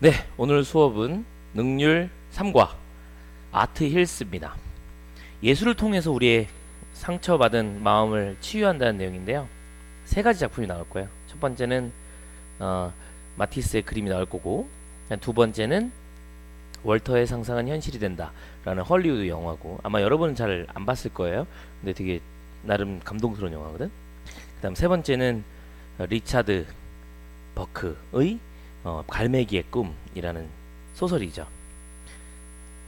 네, 오늘 수업은 능률 3과 아트 힐스입니다. 예술을 통해서 우리의 상처받은 마음을 치유한다는 내용인데요. 세 가지 작품이 나올 거예요. 첫 번째는 마티스의 그림이 나올 거고, 두 번째는 월터의 상상은 현실이 된다 라는 헐리우드 영화고, 아마 여러분은 잘 안 봤을 거예요. 근데 되게 나름 감동스러운 영화거든. 그 다음 세 번째는 리차드 버크의 갈매기의 꿈이라는 소설이죠.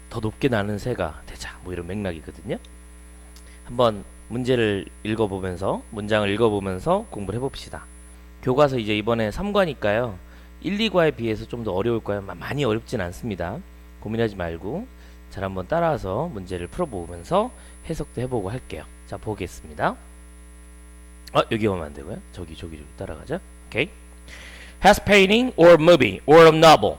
더 높게 나는 새가 되자, 뭐 이런 맥락이거든요. 한번 문제를 읽어보면서, 문장을 읽어보면서 공부를 해봅시다. 교과서 이제 이번에 3과니까요 1, 2과에 비해서 좀 더 어려울 거예요. 많이 어렵진 않습니다. 고민하지 말고 잘 한번 따라서 문제를 풀어보면서 해석도 해보고 할게요. 자, 보겠습니다. 여기 오면 안 되고요. 저기 따라가자. 오케이. Has painting or movie or a novel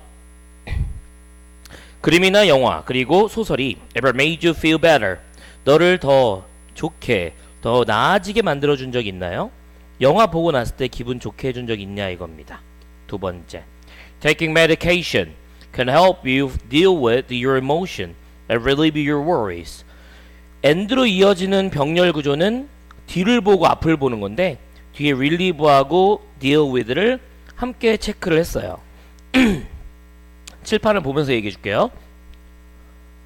그림이나 영화 그리고 소설이 ever made you feel better 너를 더 좋게 더 나아지게 만들어준 적 있나요? 영화 보고 났을 때 기분 좋게 해준 적 있냐 이겁니다. 두 번째, Taking medication can help you deal with your emotion and relieve your worries. end로 이어지는 병렬 구조는 뒤를 보고 앞을 보는 건데 뒤에 relieve하고 deal with를 함께 체크를 했어요. 칠판을 보면서 얘기해 줄게요.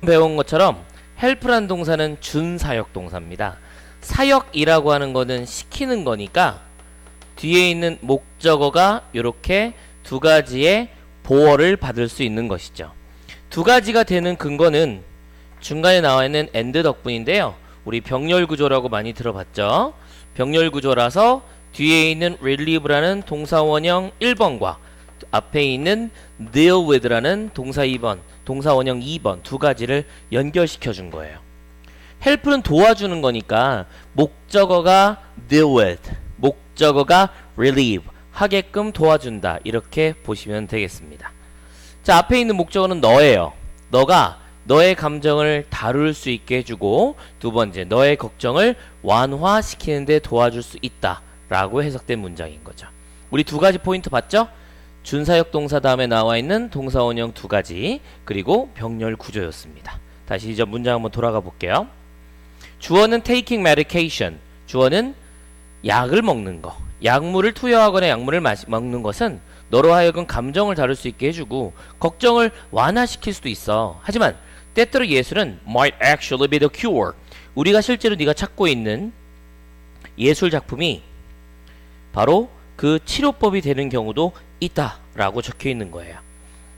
배운 것처럼 help란 동사는 준사역 동사입니다. 사역이라고 하는 거는 시키는 거니까 뒤에 있는 목적어가 이렇게 두 가지의 보어를 받을 수 있는 것이죠. 두 가지가 되는 근거는 중간에 나와 있는 and 덕분인데요. 우리 병렬 구조라고 많이 들어봤죠. 병렬 구조라서 뒤에 있는 relieve라는 동사 원형 1번과 앞에 있는 deal with라는 동사 2번, 동사 원형 2번 두 가지를 연결시켜 준 거예요. help는 도와주는 거니까 목적어가 deal with, 목적어가 relieve 하게끔 도와준다. 이렇게 보시면 되겠습니다. 자, 앞에 있는 목적어는 너예요. 너가 너의 감정을 다룰 수 있게 해주고, 두 번째, 너의 걱정을 완화시키는 데 도와줄 수 있다 라고 해석된 문장인 거죠. 우리 두 가지 포인트 봤죠? 준사역 동사 다음에 나와 있는 동사 원형 두 가지, 그리고 병렬 구조였습니다. 다시 이제 문장 한번 돌아가 볼게요. 주어는 taking medication, 주어는 약을 먹는 거. 약물을 투여하거나 약물을 먹는 것은 너로 하여금 감정을 다룰 수 있게 해주고 걱정을 완화시킬 수도 있어. 하지만 때때로 예술은 might actually be the cure. 우리가 실제로 네가 찾고 있는 예술 작품이 바로 그 치료법이 되는 경우도 있다라고 적혀 있는 거예요.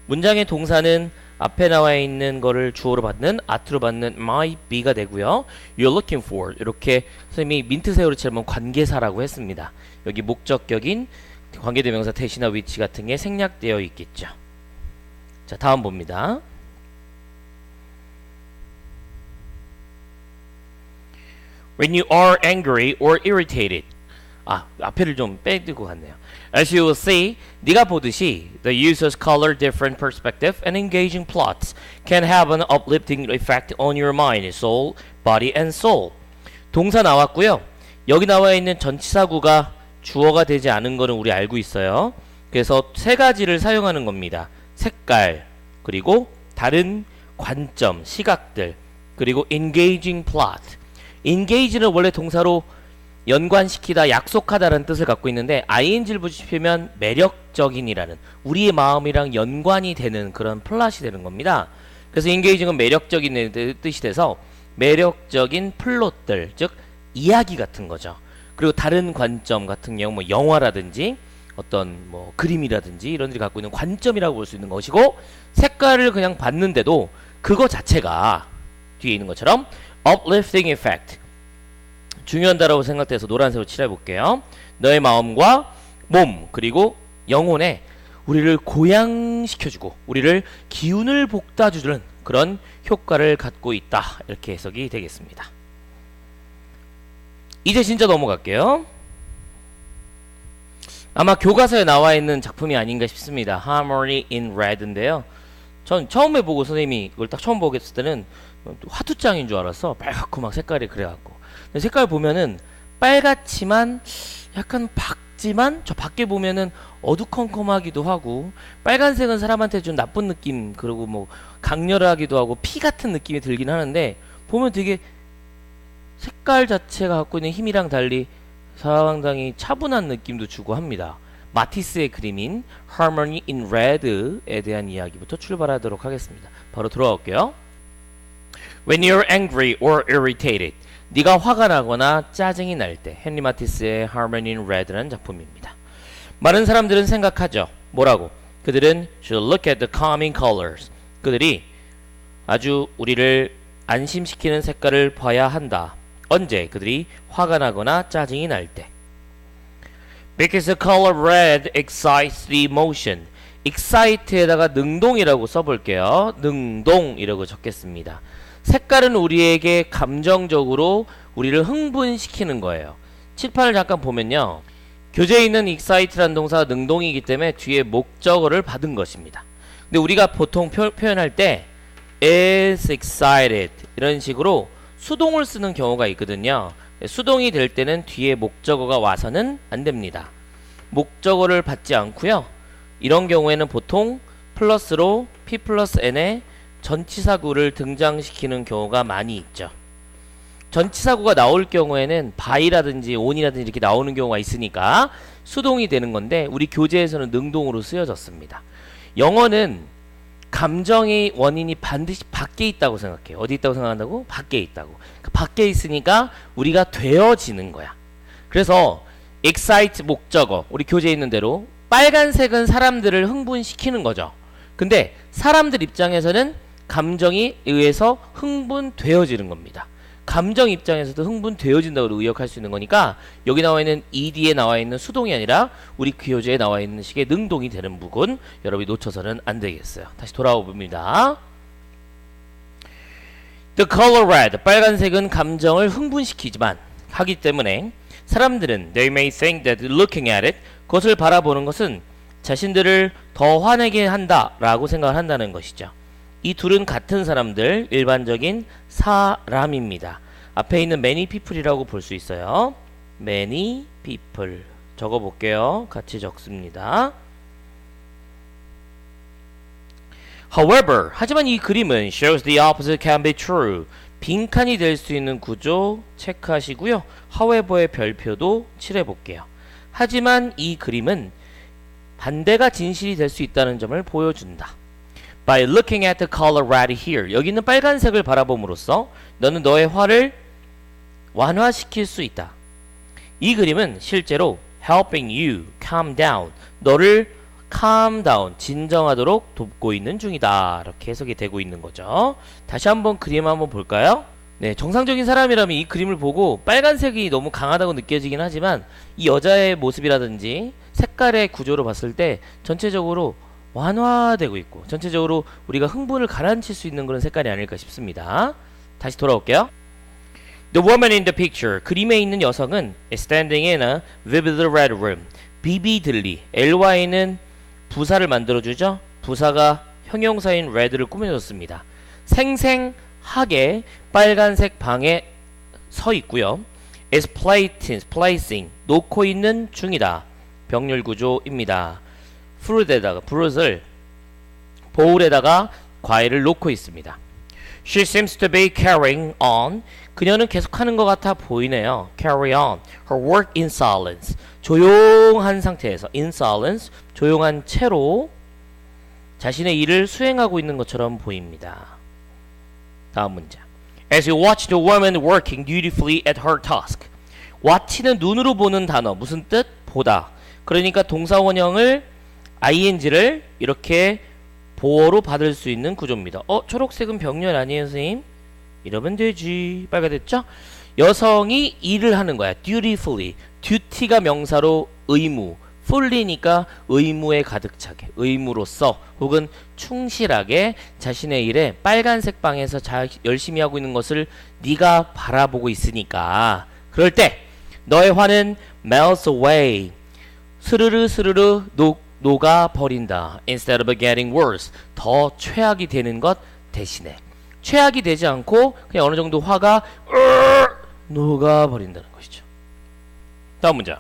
문장의 동사는 앞에 나와 있는 거를 주어로 받는, 아트로 받는 might be가 되고요. You're looking for 이렇게 선생님이 민트새우를 치면 관계사라고 했습니다. 여기 목적격인 관계대명사 대시나 위치 같은 게 생략되어 있겠죠. 자, 다음 봅니다. When you are angry or irritated. 앞에를 좀 빼두고 갔네요. As you will see, 네가 보듯이 the user's color different perspective and engaging plots can have an uplifting effect on your mind, soul, body and soul. 동사 나왔고요. 여기 나와 있는 전치사구가 주어가 되지 않은 거는 우리 알고 있어요. 그래서 세 가지를 사용하는 겁니다. 색깔, 그리고 다른 관점, 시각들, 그리고 engaging plot. engage는 원래 동사로 연관시키다, 약속하다라는 뜻을 갖고 있는데 ing를 붙이면 매력적인이라는 우리의 마음이랑 연관이 되는 그런 플롯이 되는 겁니다. 그래서 engaging은 매력적인 뜻이 돼서 매력적인 플롯들, 즉 이야기 같은 거죠. 그리고 다른 관점 같은 경우 뭐 영화라든지 어떤 뭐 그림이라든지 이런 들이 갖고 있는 관점이라고 볼 수 있는 것이고, 색깔을 그냥 봤는데도 그거 자체가 뒤에 있는 것처럼 uplifting effect, 중요한 단어라고 생각돼서 노란색으로 칠해 볼게요. 너의 마음과 몸 그리고 영혼에 우리를 고양시켜주고 우리를 기운을 북돋아주는 그런 효과를 갖고 있다. 이렇게 해석이 되겠습니다. 이제 진짜 넘어갈게요. 아마 교과서에 나와 있는 작품이 아닌가 싶습니다. Harmony in Red인데요. 전 처음에 보고 선생님이 이걸 딱 처음 보겠을 때는 화투장인 줄 알았어. 빨갛고 막 색깔이 그래갖고. 색깔 보면은 빨갛지만 약간 밝지만 저 밖에 보면은 어두컴컴하기도 하고, 빨간색은 사람한테 좀 나쁜 느낌, 그리고 뭐 강렬하기도 하고 피 같은 느낌이 들긴 하는데, 보면 되게 색깔 자체가 갖고 있는 힘이랑 달리 상당히 차분한 느낌도 주고 합니다. 마티스의 그림인 Harmony in Red에 대한 이야기부터 출발하도록 하겠습니다. 바로 들어갈게요. When you're angry or irritated, 네가 화가 나거나 짜증이 날 때, 헨리 마티스의 Harmony in Red라는 작품입니다. 많은 사람들은 생각하죠. 뭐라고? 그들은 should look at the calming colors. 그들이 아주 우리를 안심시키는 색깔을 봐야 한다. 언제? 그들이 화가 나거나 짜증이 날 때. Because the color red excites the emotion. excite에다가 능동이라고 써볼게요. 능동이라고 적겠습니다. 색깔은 우리에게 감정적으로 우리를 흥분시키는 거예요. 칠판을 잠깐 보면요. 교재에 있는 excite라는 동사가 능동이기 때문에 뒤에 목적어를 받은 것입니다. 근데 우리가 보통 표현할 때 is excited 이런 식으로 수동을 쓰는 경우가 있거든요. 수동이 될 때는 뒤에 목적어가 와서는 안 됩니다. 목적어를 받지 않고요. 이런 경우에는 보통 플러스로 P 플러스 N에 전치사구를 등장시키는 경우가 많이 있죠. 전치사구가 나올 경우에는 by라든지 on이라든지 이렇게 나오는 경우가 있으니까 수동이 되는 건데, 우리 교재에서는 능동으로 쓰여졌습니다. 영어는 감정의 원인이 반드시 밖에 있다고 생각해요. 어디 있다고 생각한다고? 밖에 있다고. 밖에 있으니까 우리가 되어지는 거야. 그래서 excite 목적어, 우리 교재에 있는 대로 빨간색은 사람들을 흥분시키는 거죠. 근데 사람들 입장에서는 감정이 의해서 흥분되어지는 겁니다. 감정 입장에서도 흥분되어진다고 의역할 수 있는 거니까, 여기 나와 있는 ed에 나와 있는 수동이 아니라 우리 교재에 나와 있는 식의 능동이 되는 부분 여러분이 놓쳐서는 안 되겠어요. 다시 돌아와 봅니다. The color red, 빨간색은 감정을 흥분시키지만 하기 때문에 사람들은 they may think that looking at it, 그것을 바라보는 것은 자신들을 더 화내게 한다 라고 생각을 한다는 것이죠. 이 둘은 같은 사람들, 일반적인 사람입니다. 앞에 있는 many people이라고 볼 수 있어요. many people 적어볼게요. 같이 적습니다. However, 하지만 이 그림은 shows the opposite can be true. 빈칸이 될 수 있는 구조 체크하시고요. however의 별표도 칠해볼게요. 하지만 이 그림은 반대가 진실이 될 수 있다는 점을 보여준다. By looking at the color red here, 여기 있는 빨간색을 바라봄으로써 너는 너의 화를 완화시킬 수 있다. 이 그림은 실제로 helping you calm down, 너를 calm down, 진정하도록 돕고 있는 중이다. 이렇게 해석이 되고 있는 거죠. 다시 한번 그림 한번 볼까요? 네, 정상적인 사람이라면 이 그림을 보고 빨간색이 너무 강하다고 느껴지긴 하지만 이 여자의 모습이라든지 색깔의 구조로 봤을 때 전체적으로 완화되고 있고 전체적으로 우리가 흥분을 가라앉힐 수 있는 그런 색깔이 아닐까 싶습니다. 다시 돌아올게요. The woman in the picture, 그림에 있는 여성은 is standing in a vivid red room. vividly, ly는 부사를 만들어주죠. 부사가 형용사인 red를 꾸며줬습니다. 생생하게 빨간색 방에 서 있고요. is placing, 놓고 있는 중이다. 병렬 구조입니다. fruit을 보울에다가 과일을 놓고 있습니다. She seems to be carrying on. 그녀는 계속하는 것 같아 보이네요. Carry on her work in silence. 조용한 상태에서 in silence, 조용한 채로 자신의 일을 수행하고 있는 것처럼 보입니다. 다음 문제. As you watch the woman working dutifully at her task. watch는 눈으로 보는 단어. 무슨 뜻? 보다. 그러니까 동사 원형을 ing를 이렇게 보어로 받을 수 있는 구조입니다. 초록색은 병렬 아니에요, 선생님? 이러면 되지. 빨간 됐죠? 여성이 일을 하는 거야. dutifully. duty가 명사로 의무. fully니까 의무에 가득 차게. 의무로서 혹은 충실하게 자신의 일에 빨간색 방에서 열심히 하고 있는 것을 네가 바라보고 있으니까. 그럴 때 너의 화는 melts away. 스르르 스르르 녹아버린다. Instead of getting worse. 더 최악이 되는 것 대신에. 최악이 되지 않고 그냥 어느 정도 화가 녹아버린다는 것이죠. 다음 문제.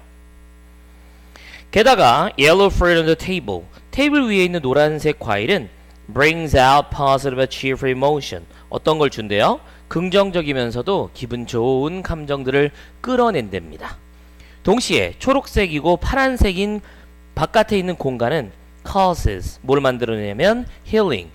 게다가 yellow fruit on the table. 테이블 위에 있는 노란색 과일은 brings out positive cheerful emotion. 어떤 걸 준대요? 긍정적이면서도 기분 좋은 감정들을 끌어낸답니다. 동시에 초록색이고 파란색인 바깥에 있는 공간은 causes. 뭘 만들어내냐면 healing.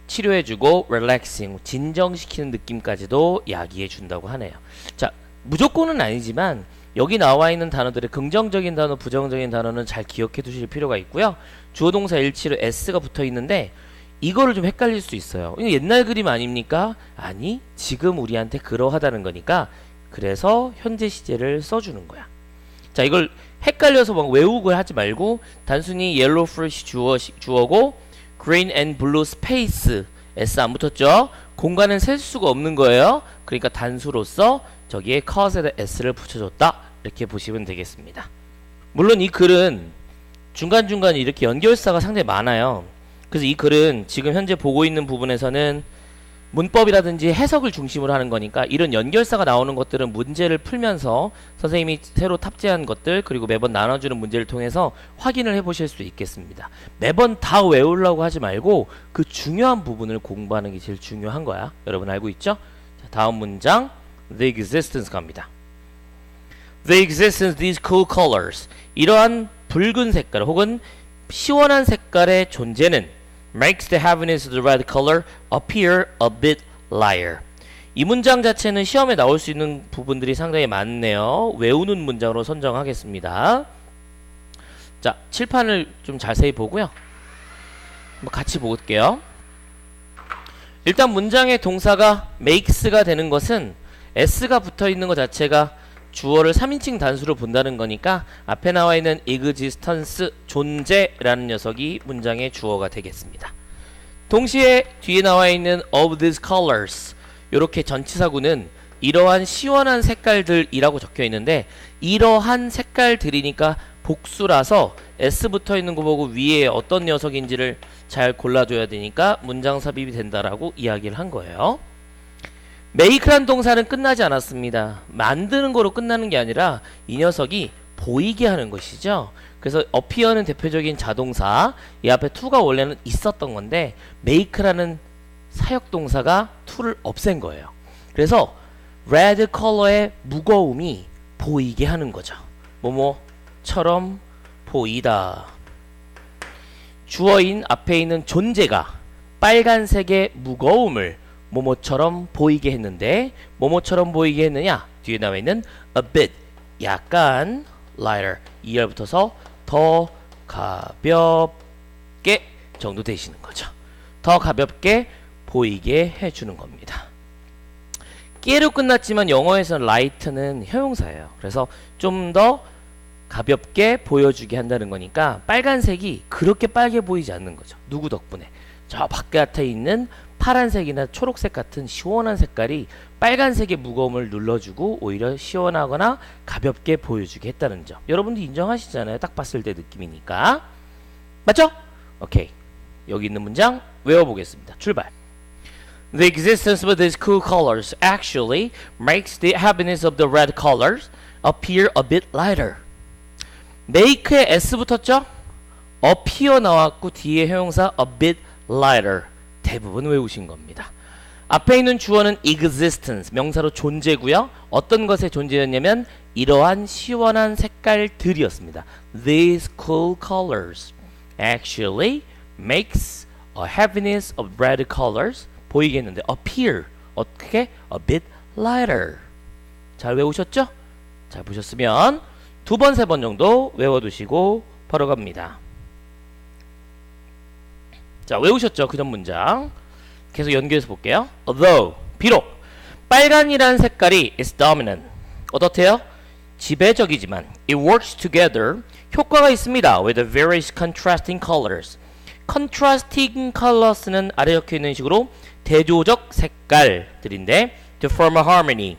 치료해주고 relaxing. 진정시키는 느낌까지도 야기해준다고 하네요. 자, 무조건은 아니지만 여기 나와 있는 단어들의 긍정적인 단어, 부정적인 단어는 잘 기억해 두실 필요가 있고요. 주어동사 일치로 s가 붙어 있는데 이거를 좀 헷갈릴 수 있어요. 이거 옛날 그림 아닙니까? 아니, 지금 우리한테 그러하다는 거니까 그래서 현재 시제를 써주는 거야. 자, 이걸 헷갈려서 막 외우고 하지 말고 단순히 yellow fruit이 주어고 green and blue space s 안 붙었죠? 공간은 셀 수가 없는 거예요. 그러니까 단수로서 저기에 cause에다 s를 붙여줬다. 이렇게 보시면 되겠습니다. 물론 이 글은 중간중간 이렇게 연결사가 상당히 많아요. 그래서 이 글은 지금 현재 보고 있는 부분에서는 문법이라든지 해석을 중심으로 하는 거니까 이런 연결사가 나오는 것들은 문제를 풀면서 선생님이 새로 탑재한 것들 그리고 매번 나눠주는 문제를 통해서 확인을 해보실 수 있겠습니다. 매번 다 외우려고 하지 말고 그 중요한 부분을 공부하는 게 제일 중요한 거야. 여러분 알고 있죠? 자, 다음 문장 The existence 갑니다. The existence of these cool colors. 이러한 붉은 색깔 혹은 시원한 색깔의 존재는 makes the heaviness of the red color appear a bit lighter. 이 문장 자체는 시험에 나올 수 있는 부분들이 상당히 많네요. 외우는 문장으로 선정하겠습니다. 자, 칠판을 좀 자세히 보고요. 같이 볼게요. 일단 문장의 동사가 makes가 되는 것은 s가 붙어 있는 것 자체가 주어를 3인칭 단수로 본다는 거니까 앞에 나와 있는 existence, 존재라는 녀석이 문장의 주어가 되겠습니다. 동시에 뒤에 나와 있는 of these colors, 이렇게 전치사구는 이러한 시원한 색깔들이라고 적혀 있는데 이러한 색깔들이니까 복수라서 s 붙어 있는 거 보고 위에 어떤 녀석인지를 잘 골라줘야 되니까 문장 삽입이 된다라고 이야기를 한 거예요. make란 동사는 끝나지 않았습니다. 만드는 거로 끝나는 게 아니라 이 녀석이 보이게 하는 것이죠. 그래서 appear는 대표적인 자동사, 이 앞에 to가 원래는 있었던 건데 make라는 사역동사가 to를 없앤 거예요. 그래서 red 컬러의 무거움이 보이게 하는 거죠. 뭐뭐처럼 보이다. 주어인 앞에 있는 존재가 빨간색의 무거움을 뭐뭐처럼 보이게 했는데 뭐뭐처럼 보이게 했느냐? 뒤에 나와 있는 a bit, 약간 lighter, ER 붙어서 더 가볍게 정도 되시는 거죠. 더 가볍게 보이게 해주는 겁니다. 깨로 끝났지만 영어에서는 light는 형용사예요. 그래서 좀 더 가볍게 보여주게 한다는 거니까 빨간색이 그렇게 빨개 보이지 않는 거죠. 누구 덕분에? 저 바깥에 있는 파란색이나 초록색 같은 시원한 색깔이 빨간색의 무거움을 눌러주고 오히려 시원하거나 가볍게 보여주게 했다는 점. 여러분도 인정하시잖아요. 딱 봤을 때 느낌이니까. 맞죠? 오케이. 여기 있는 문장 외워보겠습니다. 출발. The existence of these cool colors actually makes the happiness of the red colors appear a bit lighter. make에 s 붙었죠? appear 나왔고 뒤에 형용사 a bit lighter. 대부분 외우신 겁니다. 앞에 있는 주어는 existence, 명사로 존재고요. 어떤 것의 존재였냐면 이러한 시원한 색깔들이었습니다. These cool colors actually makes a heaviness of red colors 보이게 했는데 appear, 어떻게? a bit lighter. 잘 외우셨죠? 잘 보셨으면 두 번, 세 번 정도 외워두시고 바로 갑니다. 자, 외우셨죠? 그 전 문장. 계속 연결해서 볼게요. Although, 비록 빨간이라는 색깔이 is dominant. 어떻대요? 지배적이지만 it works together. 효과가 있습니다. with the various contrasting colors. contrasting colors는 아래 적혀 있는 식으로 대조적 색깔들인데 to form a harmony.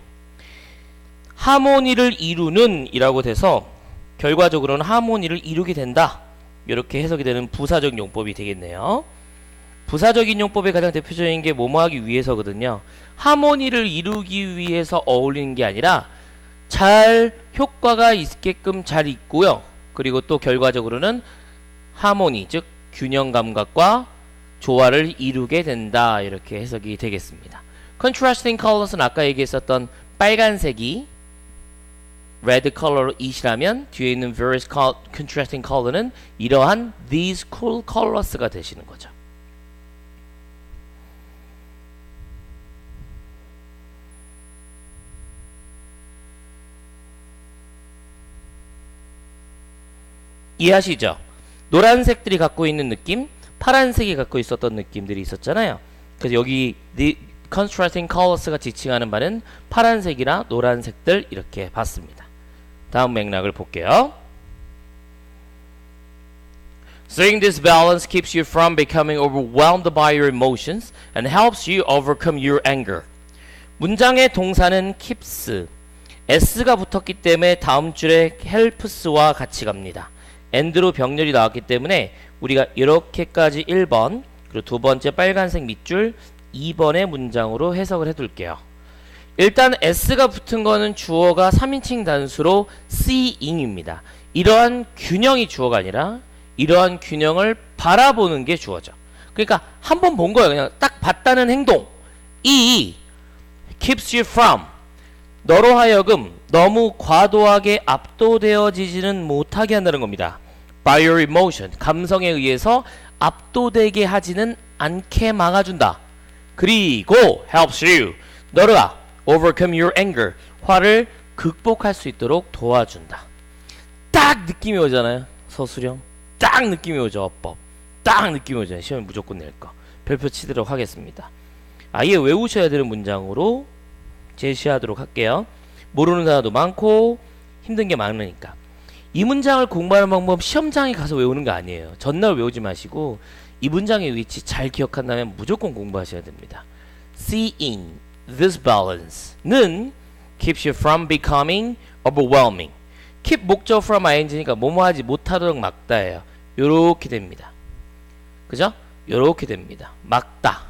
하모니를 이루는 이라고 돼서 결과적으로는 하모니를 이루게 된다. 이렇게 해석이 되는 부사적 용법이 되겠네요. 부사적인 용법의 가장 대표적인 게 뭐뭐하기 위해서거든요. 하모니를 이루기 위해서 어울리는 게 아니라 잘 효과가 있게끔 잘 있고요. 그리고 또 결과적으로는 하모니, 즉 균형 감각과 조화를 이루게 된다. 이렇게 해석이 되겠습니다. Contrasting colors는 아까 얘기했었던 빨간색이 red color로 이시라면 뒤에 있는 various contrasting color는 이러한 these cool colors가 되시는 거죠. 이해하시죠? 노란색들이 갖고 있는 느낌, 파란색이 갖고 있었던 느낌들이 있었잖아요. 그래서 여기 the contrasting colors가 지칭하는 바는 파란색이나 노란색들 이렇게 봤습니다. 다음 맥락을 볼게요. Seeing this balance keeps you from becoming overwhelmed by your emotions and helps you overcome your anger. 문장의 동사는 keeps, s가 붙었기 때문에 다음 줄에 helps와 같이 갑니다. and로 병렬이 나왔기 때문에 우리가 이렇게까지 1번 그리고 두 번째 빨간색 밑줄 2번의 문장으로 해석을 해둘게요. 일단 s가 붙은 거는 주어가 3인칭 단수로 seeing입니다. 이러한 균형이 주어가 아니라 이러한 균형을 바라보는 게 주어죠. 그러니까 한 번 본 거예요. 그냥 딱 봤다는 행동. 이 keeps you from 너로 하여금 너무 과도하게 압도되어지지는 못하게 한다는 겁니다. By your emotion 감성에 의해서 압도되게 하지는 않게 막아준다. 그리고 helps you 너가 overcome your anger 화를 극복할 수 있도록 도와준다. 딱 느낌이 오잖아요. 서술형 딱 느낌이 오죠. 어법 딱 느낌이 오잖아요. 시험에 무조건 낼 거. 별표 치도록 하겠습니다. 아예 외우셔야 되는 문장으로 제시하도록 할게요. 모르는 단어도 많고 힘든 게 많으니까. 이 문장을 공부하는 방법 시험장에 가서 외우는 게 아니에요. 전날 외우지 마시고 이 문장의 위치 잘 기억한다면 무조건 공부하셔야 됩니다. Seeing this balance는 keeps you from becoming overwhelming. keep 목적 from ing니까 뭐뭐 하지 못하도록 막다예요. 요렇게 됩니다. 그죠? 요렇게 됩니다. 막다.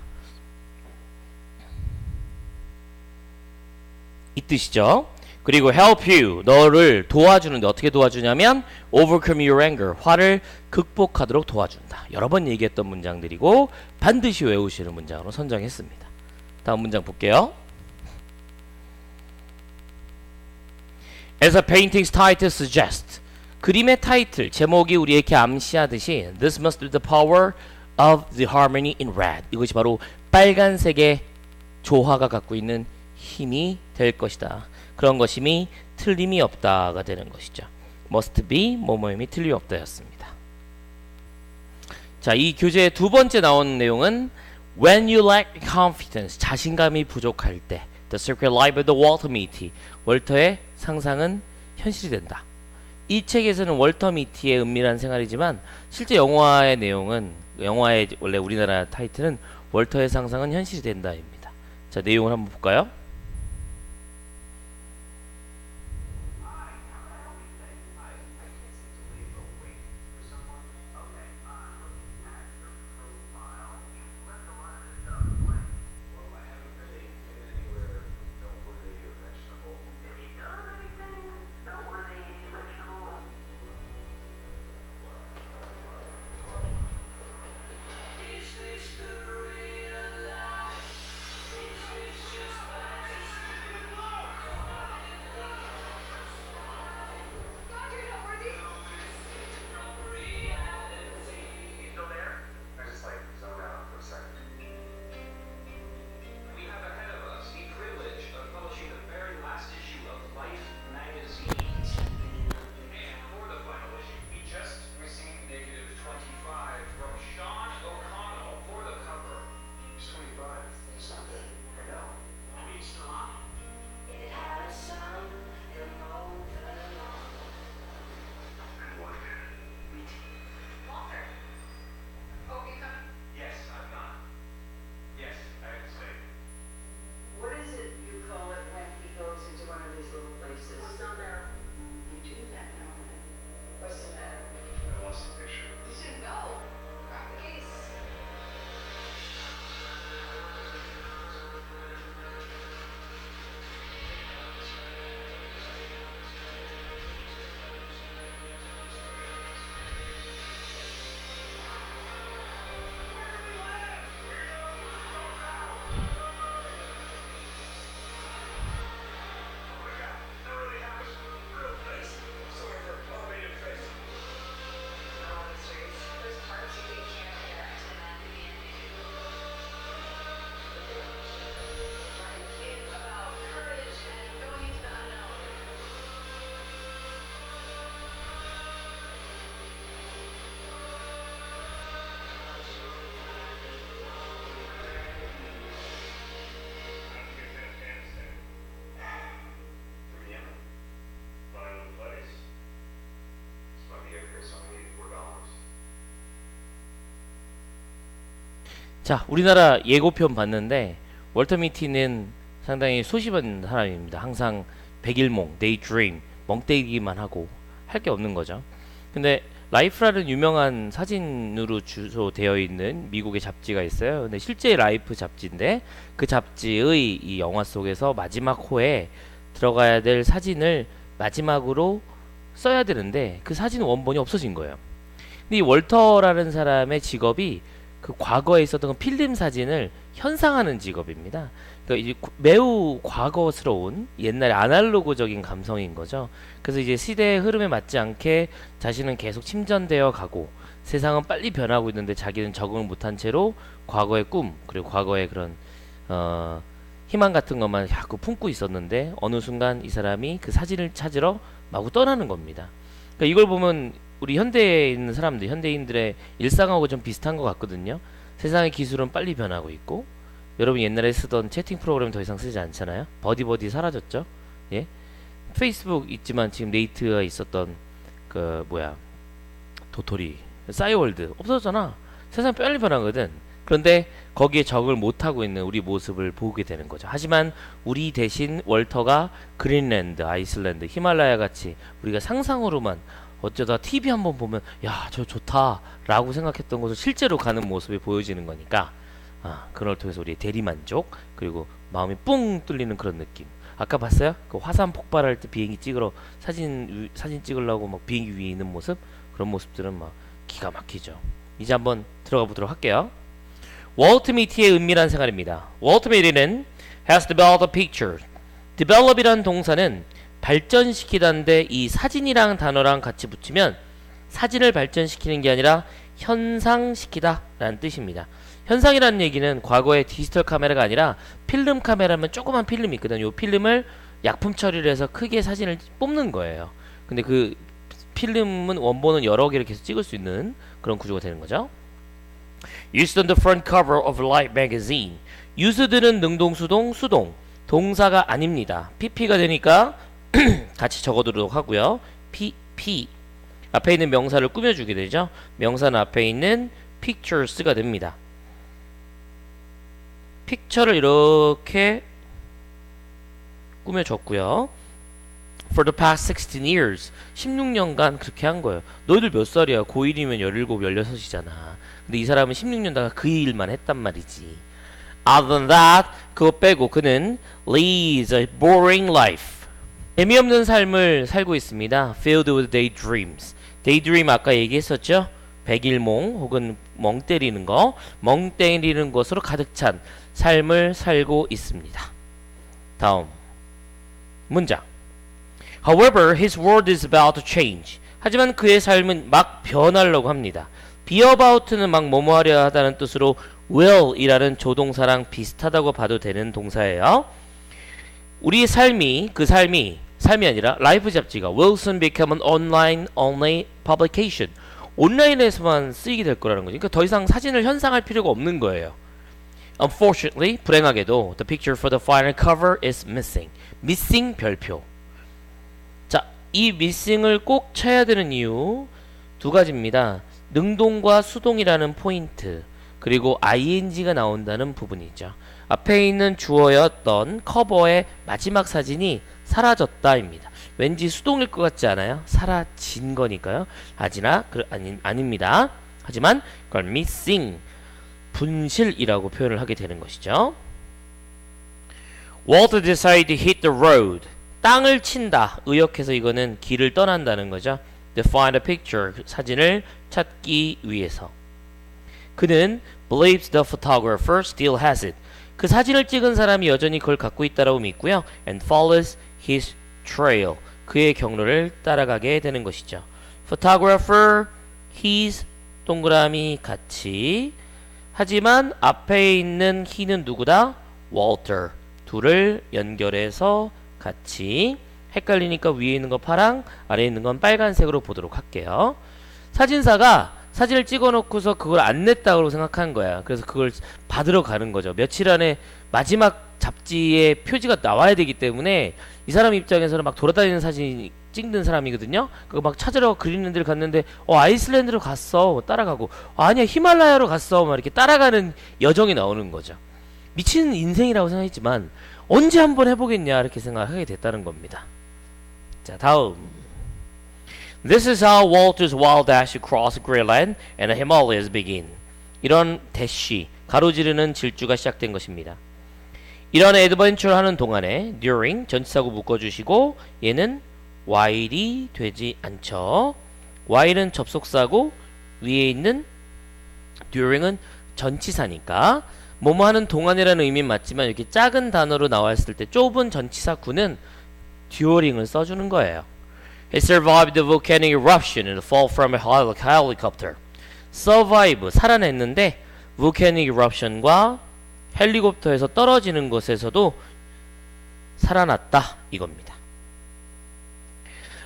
이 뜻이죠. 그리고 help you 너를 도와주는데 어떻게 도와주냐면 overcome your anger 화를 극복하도록 도와준다. 여러 번 얘기했던 문장들이고 반드시 외우시는 문장으로 선정했습니다. 다음 문장 볼게요. As a painting's title suggests 그림의 타이틀 제목이 우리에게 암시하듯이 This must be the power of the harmony in red 이것이 바로 빨간색의 조화가 갖고 있는 힘이 될 것이다. 그런 것임이 틀림이 없다가 되는 것이죠. must be 뭐뭐임이 틀림이 없다였습니다. 자, 이 교재의 두 번째 나온 내용은 when you lack confidence 자신감이 부족할 때 the secret life of the Walter Mitty 월터의 상상은 현실이 된다. 이 책에서는 월터 미티의 은밀한 생활이지만 실제 영화의 내용은 영화의 원래 우리나라 타이틀은 월터의 상상은 현실이 된다입니다. 자, 내용을 한번 볼까요? 자, 우리나라 예고편 봤는데 월터 미티는 상당히 소심한 사람입니다. 항상 백일몽, 데이드림, 멍때리기만 하고 할 게 없는 거죠. 근데 라이프라는 유명한 사진으로 주소되어 있는 미국의 잡지가 있어요. 근데 실제 라이프 잡지인데 그 잡지의 이 영화 속에서 마지막 호에 들어가야 될 사진을 마지막으로 써야 되는데 그 사진 원본이 없어진 거예요. 근데 이 월터라는 사람의 직업이 그 과거에 있었던 그 필름 사진을 현상하는 직업입니다. 그러니까 이제 매우 과거스러운 옛날의 아날로그적인 감성인 거죠. 그래서 이제 시대의 흐름에 맞지 않게 자신은 계속 침전되어 가고 세상은 빨리 변하고 있는데 자기는 적응을 못한 채로 과거의 꿈 그리고 과거의 그런 희망 같은 것만 자꾸 품고 있었는데 어느 순간 이 사람이 그 사진을 찾으러 마구 떠나는 겁니다. 그러니까 이걸 보면 우리 현대에 있는 사람들, 현대인들의 일상하고 좀 비슷한 것 같거든요. 세상의 기술은 빨리 변하고 있고 여러분 옛날에 쓰던 채팅 프로그램 더 이상 쓰지 않잖아요. 버디버디 사라졌죠. 예? 페이스북 있지만 지금 네이트가 있었던 그 뭐야 도토리, 싸이월드 없어졌잖아. 세상 빨리 변하거든. 그런데 거기에 적응을 못하고 있는 우리 모습을 보게 되는 거죠. 하지만 우리 대신 월터가 그린랜드, 아이슬란드, 히말라야 같이 우리가 상상으로만 어쩌다 TV 한번 보면 야, 저 좋다 라고 생각했던 것을 실제로 가는 모습이 보여지는 거니까 그걸 통해서 우리의 대리만족 그리고 마음이 뿡 뚫리는 그런 느낌. 아까 봤어요? 그 화산 폭발할 때 비행기 찍으러 사진 찍으려고 막 비행기 위에 있는 모습, 그런 모습들은 막 기가 막히죠. 이제 한번 들어가 보도록 할게요. 월트 미티의 은밀한 생활입니다. 월트 미티는 has developed a picture. develop이란 동사는 발전시키다인데 이 사진이랑 단어랑 같이 붙이면 사진을 발전시키는 게 아니라 현상시키다 라는 뜻입니다. 현상이라는 얘기는 과거의 디지털 카메라가 아니라 필름 카메라면 조그만 필름이 있거든요. 이 필름을 약품 처리를 해서 크게 사진을 뽑는 거예요. 근데 그 필름은 원본은 여러 개를 계속 찍을 수 있는 그런 구조가 되는 거죠. Used on the front cover of Life magazine. used는 능동수동, 수동. 동사가 아닙니다. pp가 되니까 같이 적어두도록 하고요. pp. 앞에 있는 명사를 꾸며주게 되죠. 명사는 앞에 있는 pictures가 됩니다. 픽처를 이렇게 꾸며줬고요. For the past 16 years. 16년간 그렇게 한 거예요. 너희들 몇 살이야? 고1이면 17, 16이잖아. 근데 이 사람은 16년 동안 그 일만 했단 말이지. Other than that, 그거 빼고 그는 leads a boring life. 재미없는 삶을 살고 있습니다. Filled with daydreams. daydream 아까 얘기했었죠? 백일몽 혹은 멍 때리는 거, 멍 때리는 것으로 가득 찬 삶을 살고 있습니다. 다음 문장. However, his world is about to change. 하지만 그의 삶은 막 변하려고 합니다. be about는 막 뭐뭐 하려 하다는 뜻으로 will이라는 조동사랑 비슷하다고 봐도 되는 동사예요. 우리의 삶이 삶이 아니라 라이프 잡지가 will soon become an online only publication. 온라인에서만 쓰이게 될 거라는 거죠. 그러니까 더 이상 사진을 현상할 필요가 없는 거예요. Unfortunately, 불행하게도 the picture for the final cover is missing. missing 별표. 자, 이 missing을 꼭 쳐야 되는 이유 두 가지입니다. 능동과 수동이라는 포인트 그리고 ing가 나온다는 부분이죠. 앞에 있는 주어였던 커버의 마지막 사진이 사라졌다입니다. 왠지 수동일 것 같지 않아요? 사라진 거니까요. 아닙니다. 하지만 그걸 missing, 분실이라고 표현을 하게 되는 것이죠. Walter decided to hit the road. 땅을 친다. 의역해서 이거는 길을 떠난다는 거죠. To find a picture. 사진을 찾기 위해서. 그는 believes the photographer still has it. 그 사진을 찍은 사람이 여전히 그걸 갖고 있다라고 믿고요. And follows his trail. 그의 경로를 따라가게 되는 것이죠. Photographer, his, 동그라미 같이. 하지만 앞에 있는 he는 누구다? Walter. 둘을 연결해서 같이. 헷갈리니까 위에 있는 거 파랑, 아래에 있는 건 빨간색으로 보도록 할게요. 사진사가 사진을 찍어놓고서 그걸 안 냈다고 생각한 거야. 그래서 그걸 받으러 가는 거죠. 며칠 안에 마지막 잡지에 표지가 나와야 되기 때문에 이 사람 입장에서는 막 돌아다니는 사진이 찍는 사람이거든요. 그거 막 찾으러 그리는 데를 갔는데 아이슬란드로 갔어. 따라가고 아니야 히말라야로 갔어. 막 이렇게 따라가는 여정이 나오는 거죠. 미친 인생이라고 생각했지만 언제 한번 해보겠냐 이렇게 생각하게 됐다는 겁니다. 자 다음. This is how Walter's wild dash across Greenland and the Himalayas begin. 이런 대쉬 가로지르는 질주가 시작된 것입니다. 이런 애드벤처를 하는 동안에 during 전치사구 묶어주시고 얘는 while이 되지 않죠. while은 접속사고 위에 있는 during은 전치사니까 뭐뭐 하는 동안이라는 의미는 맞지만 이렇게 작은 단어로 나왔을 때 좁은 전치사 구는 during을 써주는 거예요. He survived the volcanic eruption and fall from a helicopter. survive 살아냈는데 volcanic eruption과 헬리콥터에서 떨어지는 것에서도 살아났다 이겁니다.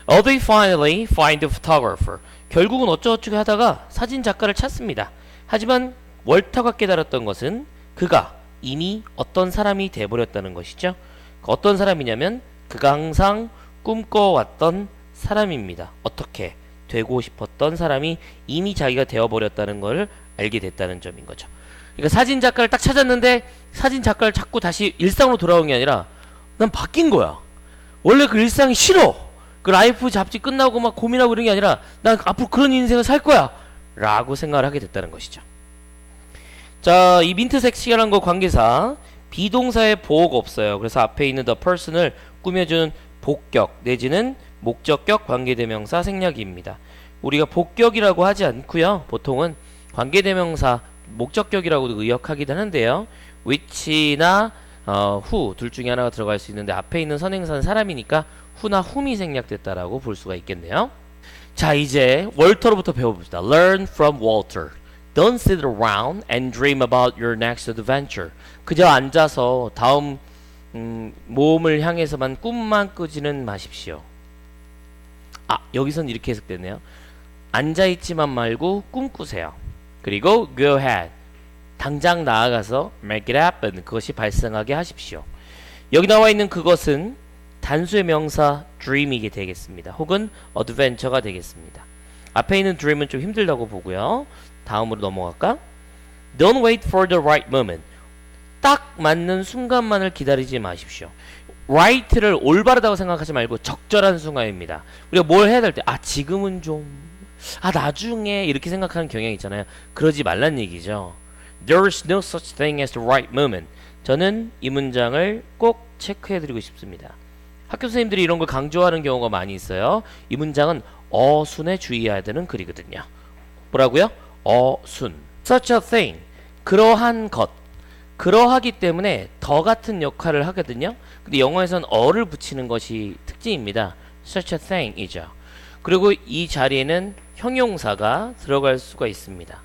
They finally find the photographer. 결국은 어쩌고저쩌고 하다가 사진 작가를 찾습니다. 하지만 월터가 깨달았던 것은 그가 이미 어떤 사람이 돼버렸다는 것이죠. 어떤 사람이냐면 그가 항상 꿈꿔왔던 사람입니다. 어떻게 되고 싶었던 사람이 이미 자기가 되어버렸다는 것을 알게 됐다는 점인 거죠. 그러니까 사진 작가를 딱 찾았는데 사진 작가를 찾고 다시 일상으로 돌아온 게 아니라 난 바뀐 거야. 원래 그 일상이 싫어. 그 라이프 잡지 끝나고 막 고민하고 이런 게 아니라 난 앞으로 그런 인생을 살 거야 라고 생각을 하게 됐다는 것이죠. 자, 이 민트색 칠한 거 관계사 비동사에 보호가 없어요. 그래서 앞에 있는 the person을 꾸며주는 복격 내지는 목적격 관계대명사 생략입니다. 우리가 복격이라고 하지 않고요. 보통은 관계대명사 목적격이라고도 의역하기도 하는데요. which나 who 둘 중에 하나가 들어갈 수 있는데 앞에 있는 선행사는 사람이니까 who나 whom이 생략됐다라고 볼 수가 있겠네요. 자, 이제 월터로부터 배워봅시다. Learn from Walter. Don't sit around and dream about your next adventure. 그저 앉아서 다음 모험을 향해서만 꿈만 꾸지는 마십시오. 여기선 이렇게 해석되네요. 앉아있지만 말고 꿈꾸세요. 그리고 go ahead. 당장 나아가서 make it happen. 그것이 발생하게 하십시오. 여기 나와 있는 그것은 단수의 명사 dream이 되겠습니다. 혹은 adventure가 되겠습니다. 앞에 있는 dream은 좀 힘들다고 보고요. 다음으로 넘어갈까? Don't wait for the right moment. 딱 맞는 순간만을 기다리지 마십시오. right를 올바르다고 생각하지 말고 적절한 순간입니다. 우리가 뭘 해야 될 때 지금은 좀 나중에 이렇게 생각하는 경향이 있잖아요. 그러지 말란 얘기죠. There's no such thing as the right moment. 저는 이 문장을 꼭 체크해드리고 싶습니다. 학교 선생님들이 이런 걸 강조하는 경우가 많이 있어요. 이 문장은 어순에 주의해야 되는 글이거든요. 뭐라고요? 어순. Such a thing. 그러한 것. 그러하기 때문에 더 같은 역할을 하거든요. 근데 영어에선 어를 붙이는 것이 특징입니다. Such a thing 이죠. 그리고 이 자리에는 형용사가 들어갈 수가 있습니다.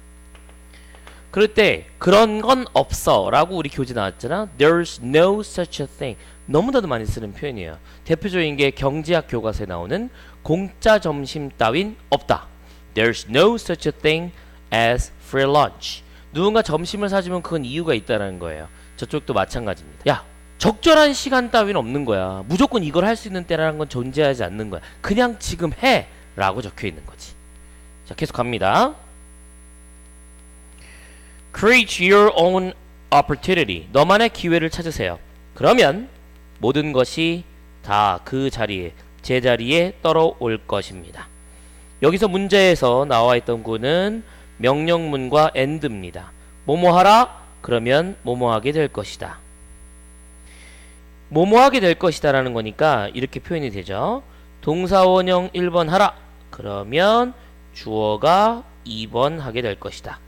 그럴 때 그런 건 없어 라고 우리 교재 나왔잖아. There's no such a thing. 너무나도 많이 쓰는 표현이에요. 대표적인 게 경제학 교과서에 나오는 공짜 점심 따윈 없다. There's no such a thing as free lunch. 누군가 점심을 사주면 그건 이유가 있다는 거예요. 저쪽도 마찬가지입니다. 야, 적절한 시간 따위는 없는 거야. 무조건 이걸 할 수 있는 때라는 건 존재하지 않는 거야. 그냥 지금 해 라고 적혀 있는 거지. 자, 계속 갑니다. Create your own opportunity. 너만의 기회를 찾으세요. 그러면 모든 것이 다 그 자리에, 제자리에 떨어올 것입니다. 여기서 문제에서 나와 있던 구는 명령문과 and입니다. 뭐뭐 하라? 그러면 뭐뭐 하게 될 것이다. 뭐뭐 하게 될 것이다 라는 거니까 이렇게 표현이 되죠. 동사원형 1번 하라. 그러면 주어가 2번 하게 될 것이다.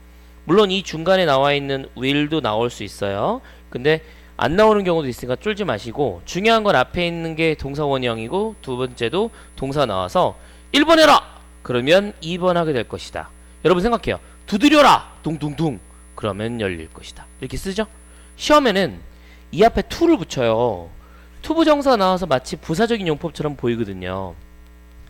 물론 이 중간에 나와 있는 will도 나올 수 있어요. 근데 안 나오는 경우도 있으니까 쫄지 마시고 중요한 건 앞에 있는 게 동사원형이고 두 번째도 동사 나와서 1번 해라! 그러면 2번 하게 될 것이다. 여러분 생각해요. 두드려라! 둥둥둥! 그러면 열릴 것이다. 이렇게 쓰죠? 시험에는 이 앞에 to를 붙여요. 투부정사가 나와서 마치 부사적인 용법처럼 보이거든요.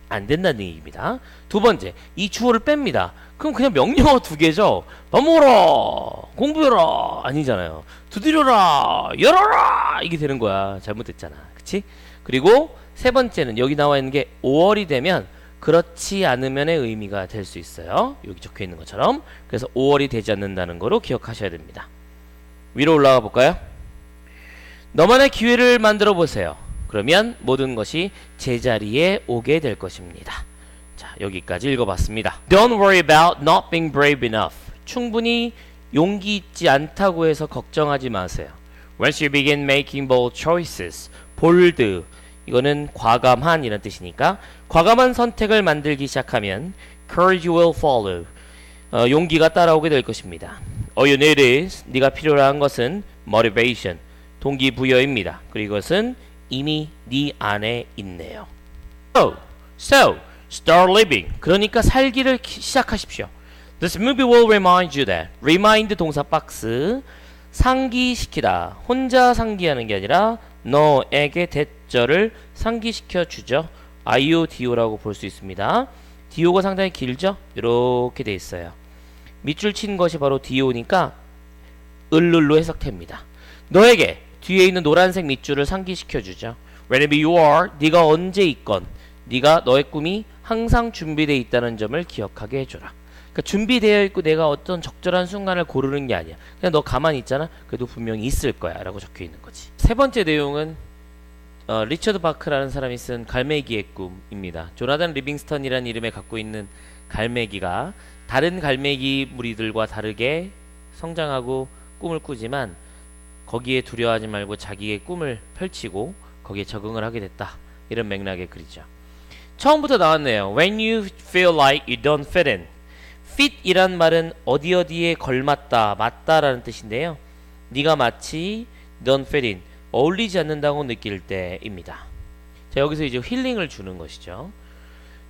안 된다는 얘기입니다. 두 번째, 이 주어를 뺍니다. 그럼 그냥 명령어 두 개죠. 밥 먹어라, 공부해라 아니잖아요. 두드려라, 열어라 이게 되는 거야. 잘못됐잖아. 그치? 그리고 세 번째는 여기 나와 있는 게 5월이 되면 그렇지 않으면의 의미가 될 수 있어요. 여기 적혀 있는 것처럼. 그래서 5월이 되지 않는다는 거로 기억하셔야 됩니다. 위로 올라가 볼까요? 너만의 기회를 만들어 보세요. 그러면 모든 것이 제자리에 오게 될 것입니다. 자, 여기까지 읽어봤습니다. Don't worry about not being brave enough. 충분히 용기 있지 않다고 해서 걱정하지 마세요. Once you begin making bold choices, bold, 이거는 과감한 이런 뜻이니까 과감한 선택을 만들기 시작하면 courage will follow. 용기가 따라오게 될 것입니다. All you need is, 네가 필요로 한 것은 motivation, 동기부여입니다. 그리고 이것은 이미 네 안에 있네요. So, start living. 그러니까 살기를 시작하십시오. This movie will remind you that. Remind 동사 박스. 상기시키다. 혼자 상기하는 게 아니라 너에게 대절을 상기시켜 주죠. IODO라고 볼 수 있습니다. DO가 상당히 길죠? 이렇게 돼 있어요. 밑줄 친 것이 바로 DO니까 을룰로 해석됩니다. 너에게 뒤에 있는 노란색 밑줄을 상기시켜 주죠. Whenever you are, 네가 언제 있건 네가 너의 꿈이 항상 준비되어 있다는 점을 기억하게 해줘라. 그러니까 준비되어 있고 내가 어떤 적절한 순간을 고르는 게 아니야. 그냥 너 가만히 있잖아. 그래도 분명히 있을 거야 라고 적혀 있는 거지. 세 번째 내용은 리처드 바크라는 사람이 쓴 갈매기의 꿈입니다. 조나단 리빙스턴이라는 이름에 갖고 있는 갈매기가 다른 갈매기 무리들과 다르게 성장하고 꿈을 꾸지만 거기에 두려워하지 말고 자기의 꿈을 펼치고 거기에 적응을 하게 됐다. 이런 맥락의 글이죠. 처음부터 나왔네요. When you feel like you don't fit in. fit 이란 말은 어디에 걸맞다, 맞다라는 뜻인데요. 네가 마치 don't fit in, 어울리지 않는다고 느낄 때입니다. 자, 여기서 이제 힐링을 주는 것이죠.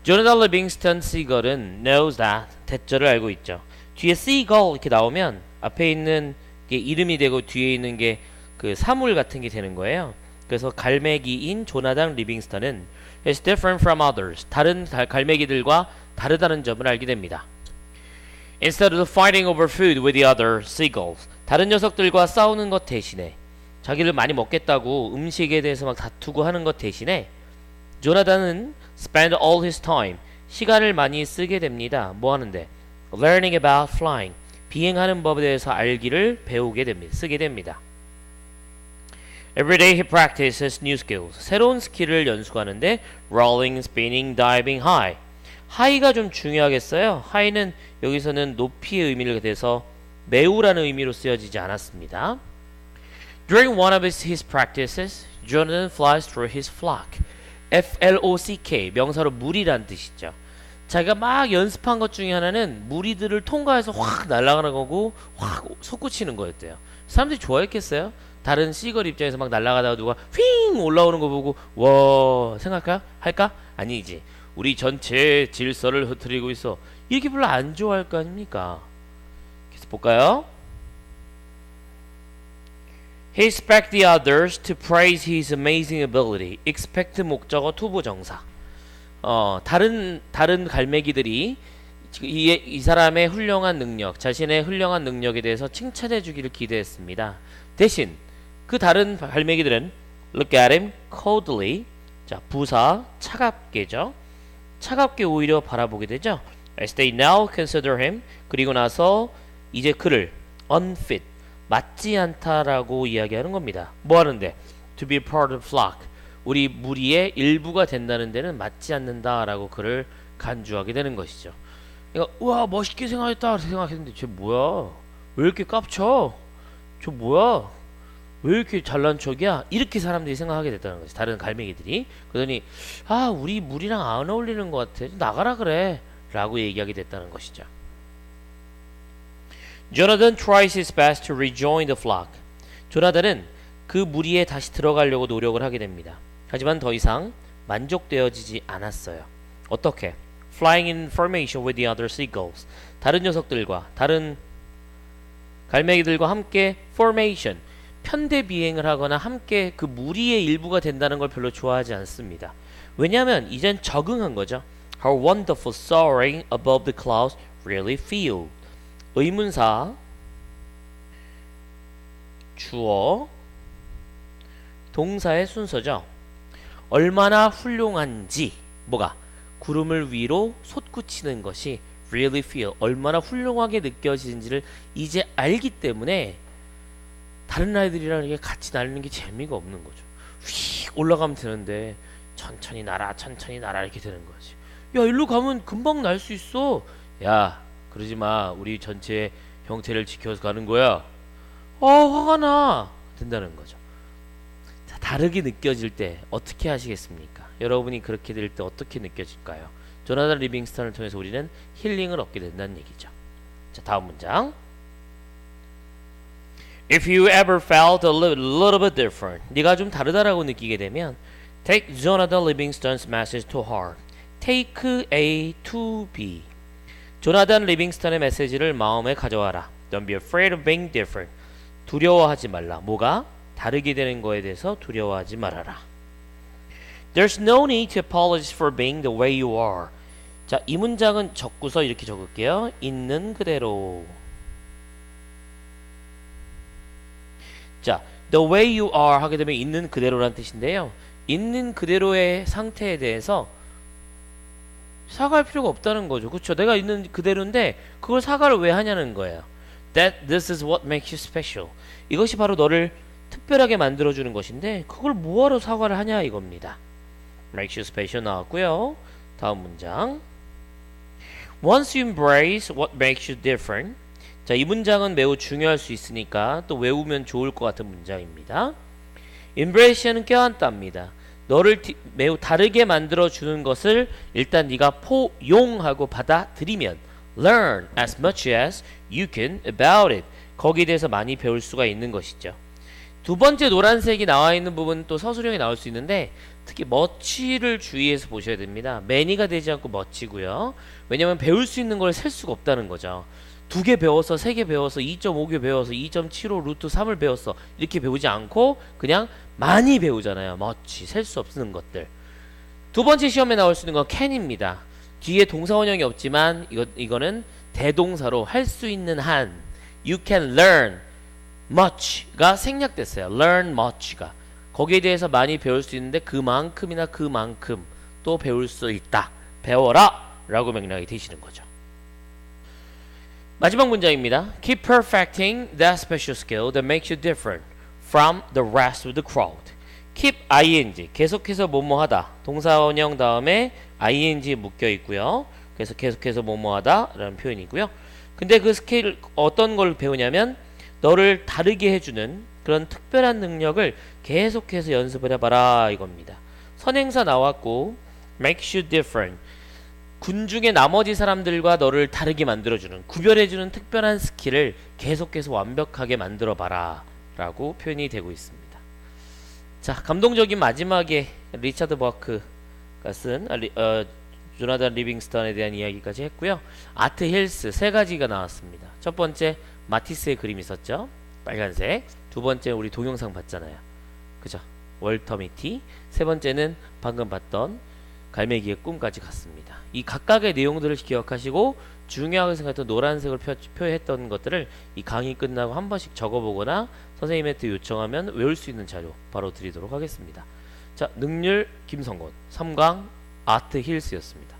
조나단 리빙스턴 시걸은 knows that, 대절을 알고 있죠. 뒤에 seagull 이렇게 나오면 앞에 있는 게 이름이 되고 뒤에 있는 게 그 사물 같은 게 되는 거예요. 그래서 갈매기인 조나단 리빙스턴은 is different from others. 다른 갈매기들과 다르다는 점을 알게 됩니다. Instead of fighting over food with the other seagulls, 다른 녀석들과 싸우는 것 대신에 자기를 많이 먹겠다고 음식에 대해서 막 다투고 하는 것 대신에 조나단은 spend all his time, 시간을 많이 쓰게 됩니다. 뭐 하는데? Learning about flying, 비행하는 법에 대해서 알기를 배우게 됩니다. 쓰게 됩니다. Every day he practices new skills. 새로운 스킬을 연수하는데 rolling, spinning, diving, high. high가 좀 중요하겠어요. high는 여기서는 높이의 의미를 대해서 매우라는 의미로 쓰여지지 않았습니다. During one of his practices, Jonathan flies through his flock. F-L-O-C-K, 명사로 무리란 뜻이죠. 자기가 막 연습한 것 중에 하나는 무리들을 통과해서 확 날아가는 거고 확 솟구치는 거였대요. 사람들이 좋아했겠어요? 다른 시걸 입장에서 막 날아가다가 누가 휙 올라오는 거 보고 와 생각할까? 할까? 아니지. 우리 전체 질서를 흐트리고 있어. 이렇게 별로 안 좋아할 거 아닙니까? 계속 볼까요? He expects the others to praise his amazing ability. expect 목적어 투부정사. 다른 갈매기들이 이 사람의 훌륭한 능력, 자신의 훌륭한 능력에 대해서 칭찬해 주기를 기대했습니다. 대신 그 다른 갈매기들은 look at him coldly. 자, 부사 차갑게죠. 차갑게 오히려 바라보게 되죠. As they now consider him. 그리고 나서 이제 그를 unfit, 맞지 않다라고 이야기하는 겁니다. 뭐 하는데? To be part of flock. 우리 무리의 일부가 된다는 데는 맞지 않는다라고 그를 간주하게 되는 것이죠. 그러니까 우와 멋있게 생각했다 생각했는데 쟤 뭐야? 왜 이렇게 깝쳐? 저 뭐야? 왜 이렇게 잘난 척이야? 이렇게 사람들이 생각하게 됐다는 거지. 다른 갈매기들이. 그러더니 아 우리 무리랑 안 어울리는 것 같아. 나가라 그래 라고 얘기하게 됐다는 것이죠. Jonathan tries his best to rejoin the flock. 조나단은 그 무리에 다시 들어가려고 노력을 하게 됩니다. 하지만 더 이상 만족되어지지 않았어요. 어떻게? Flying in formation with the other seagulls. 다른 녀석들과 다른 갈매기들과 함께 formation, 편대 비행을 하거나 함께 그 무리의 일부가 된다는 걸 별로 좋아하지 않습니다. 왜냐하면 이젠 적응한 거죠. How wonderful soaring above the clouds really feel. 의문사 주어 동사의 순서죠. 얼마나 훌륭한지 뭐가 구름을 위로 솟구치는 것이 really feel 얼마나 훌륭하게 느껴지는지를 이제 알기 때문에 다른 아이들이랑 이게 같이 날리는 게 재미가 없는 거죠. 휙 올라가면 되는데 천천히 날아 천천히 날아 이렇게 되는 거지. 야 일로 가면 금방 날 수 있어. 야 그러지 마. 우리 전체의 형태를 지켜서 가는 거야. 화가 나. 된다는 거죠. 자, 다르게 느껴질 때 어떻게 하시겠습니까? 여러분이 그렇게 될 때 어떻게 느껴질까요? 조나단 리빙스턴을 통해서 우리는 힐링을 얻게 된다는 얘기죠. 자, 다음 문장. If you ever felt a little bit different, 네가 좀 다르다라고 느끼게 되면 take Jonathan Livingston's message to heart. Take A to B. 조나단 리빙스턴의 메시지를 마음에 가져와라. Don't be afraid of being different. 두려워하지 말라. 뭐가? 다르게 되는 거에 대해서 두려워하지 말아라. There's no need to apologize for being the way you are. 자, 이 문장은 적고서 이렇게 적을게요. 있는 그대로. 자, the way you are 하게 되면 있는 그대로란 뜻인데요. 있는 그대로의 상태에 대해서 사과할 필요가 없다는 거죠. 그렇죠? 내가 있는 그대로인데 그걸 사과를 왜 하냐는 거예요. This is what makes you special. 이것이 바로 너를 특별하게 만들어주는 것인데 그걸 뭐하러 사과를 하냐 이겁니다. Makes you special 나왔고요. 다음 문장. Once you embrace what makes you different. 자, 이 문장은 매우 중요할 수 있으니까 또 외우면 좋을 것 같은 문장입니다. Embrace는 껴안답니다. 너를 매우 다르게 만들어주는 것을 일단 네가 포용하고 받아들이면 learn as much as you can about it. 거기에 대해서 많이 배울 수가 있는 것이죠. 두 번째 노란색이 나와 있는 부분은 또 서술형이 나올 수 있는데 특히 much를 주의해서 보셔야 됩니다. many가 되지 않고 much고요. 왜냐하면 배울 수 있는 걸 셀 수가 없다는 거죠. 2개 배웠어, 3개 배웠어, 2.5개 배웠어, 2.75 루트 3을 배웠어 이렇게 배우지 않고 그냥 많이 배우잖아요. much, 셀 수 없는 것들. 두 번째 시험에 나올 수 있는 건 can입니다. 뒤에 동사원형이 없지만 이거는 대동사로 할 수 있는 한 you can learn much가 생략됐어요. learn much가 거기에 대해서 많이 배울 수 있는데 그만큼이나 그만큼 또 배울 수 있다. 배워라 라고 맥락이 되시는 거죠. 마지막 문장입니다. Keep perfecting that special skill that makes you different from the rest of the crowd. Keep ing 계속해서 뭐뭐하다. 동사원형 다음에 ing 묶여 있고요. 그래서 계속해서 뭐뭐하다 라는 표현이고요. 근데 그 스킬 어떤 걸 배우냐면 너를 다르게 해주는 그런 특별한 능력을 계속해서 연습을 해봐라 이겁니다. 선행사 나왔고 makes you different 군중의 나머지 사람들과 너를 다르게 만들어주는 구별해주는 특별한 스킬을 계속해서 완벽하게 만들어봐라 라고 표현이 되고 있습니다. 자, 감동적인 마지막에 리차드 버크가 쓴 조나단 리빙스턴에 대한 이야기까지 했고요. 아트 힐스 세 가지가 나왔습니다. 첫 번째 마티스의 그림이 있었죠. 빨간색. 두 번째 우리 동영상 봤잖아요. 그죠? 월터 미티. 세 번째는 방금 봤던 갈매기의 꿈까지 갔습니다. 이 각각의 내용들을 기억하시고 중요하게 생각했던 노란색을 표했던 것들을 이 강의 끝나고 한 번씩 적어보거나 선생님한테 요청하면 외울 수 있는 자료 바로 드리도록 하겠습니다. 자, 능률 김성곤 3강 아트 힐스였습니다.